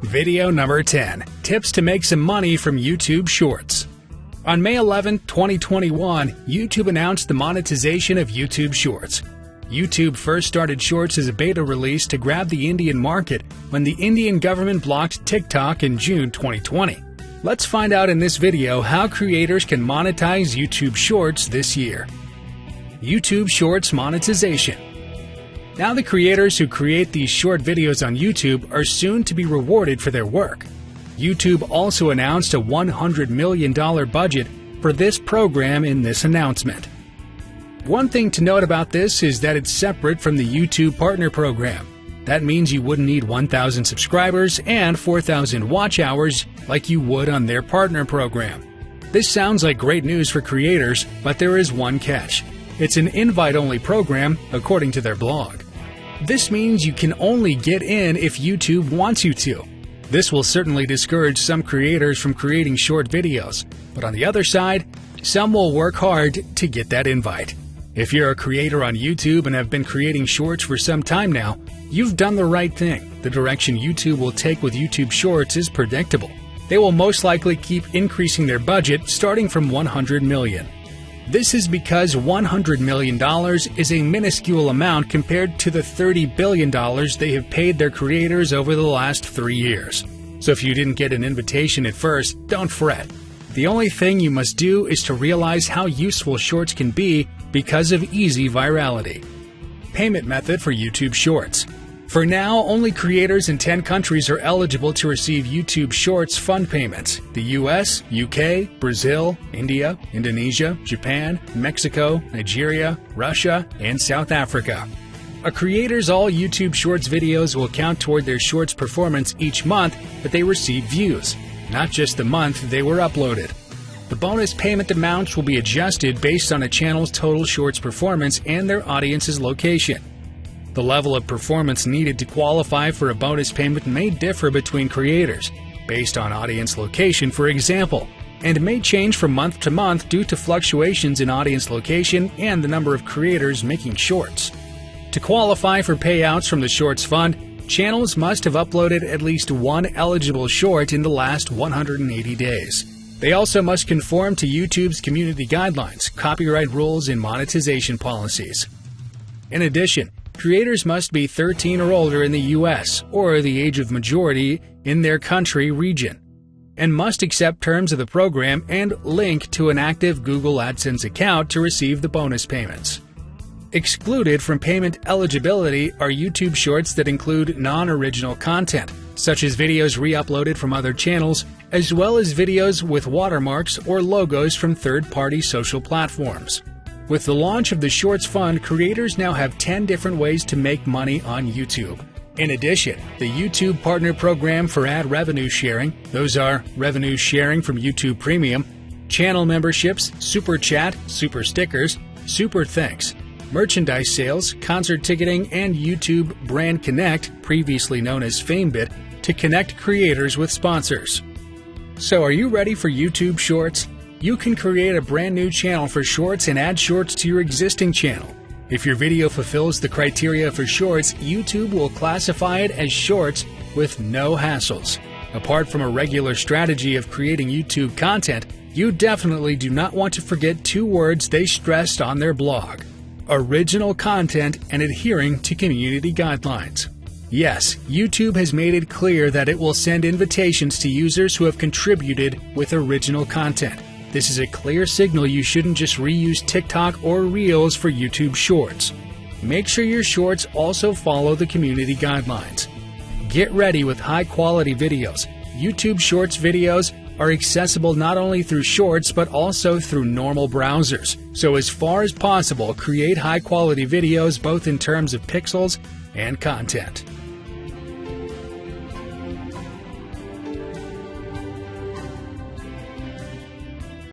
Video number 10. Tips to make some money from YouTube Shorts. On May 11, 2021, YouTube announced the monetization of YouTube Shorts. YouTube first started Shorts as a beta release to grab the Indian market when the Indian government blocked TikTok in June 2020. Let's find out in this video how creators can monetize YouTube Shorts this year. YouTube Shorts monetization. Now the creators who create these short videos on YouTube are soon to be rewarded for their work. YouTube also announced a $100 million budget for this program in this announcement. One thing to note about this is that it's separate from the YouTube Partner Program. That means you wouldn't need 1,000 subscribers and 4,000 watch hours like you would on their partner program. This sounds like great news for creators, but there is one catch. It's an invite-only program, according to their blog. This means you can only get in if YouTube wants you to. This will certainly discourage some creators from creating short videos, but on the other side, some will work hard to get that invite. If you're a creator on YouTube and have been creating shorts for some time now, you've done the right thing. The direction YouTube will take with YouTube Shorts is predictable. They will most likely keep increasing their budget, starting from $100 million. This is because $100 million is a minuscule amount compared to the $30 billion they have paid their creators over the last 3 years. So if you didn't get an invitation at first, don't fret. The only thing you must do is to realize how useful Shorts can be because of easy virality. Payment method for YouTube Shorts. For now, only creators in 10 countries are eligible to receive YouTube Shorts fund payments: the US, UK, Brazil, India, Indonesia, Japan, Mexico, Nigeria, Russia, and South Africa. A creator's all YouTube Shorts videos will count toward their Shorts performance each month that they receive views, not just the month they were uploaded. The bonus payment amounts will be adjusted based on a channel's total Shorts performance and their audience's location. The level of performance needed to qualify for a bonus payment may differ between creators, based on audience location, for example, and may change from month to month due to fluctuations in audience location and the number of creators making shorts. To qualify for payouts from the Shorts Fund, channels must have uploaded at least one eligible short in the last 180 days. They also must conform to YouTube's community guidelines, copyright rules, and monetization policies. In addition, creators must be 13 or older in the US or the age of majority in their country region, and must accept terms of the program and link to an active Google AdSense account to receive the bonus payments. Excluded from payment eligibility are YouTube Shorts that include non-original content, such as videos re-uploaded from other channels, as well as videos with watermarks or logos from third-party social platforms. With the launch of the Shorts Fund, creators now have 10 different ways to make money on YouTube. In addition, the YouTube Partner Program for ad revenue sharing, those are revenue sharing from YouTube Premium, channel memberships, Super Chat, Super Stickers, Super Thanks, merchandise sales, concert ticketing, and YouTube Brand Connect, previously known as FameBit, to connect creators with sponsors. So are you ready for YouTube Shorts? You can create a brand new channel for Shorts and add Shorts to your existing channel. If your video fulfills the criteria for Shorts, YouTube will classify it as Shorts with no hassles. Apart from a regular strategy of creating YouTube content, you definitely do not want to forget two words they stressed on their blog: original content and adhering to community guidelines. Yes, YouTube has made it clear that it will send invitations to users who have contributed with original content. This is a clear signal you shouldn't just reuse TikTok or Reels for YouTube Shorts. Make sure your Shorts also follow the community guidelines. Get ready with high-quality videos. YouTube Shorts videos are accessible not only through Shorts but also through normal browsers. So as far as possible, create high-quality videos both in terms of pixels and content.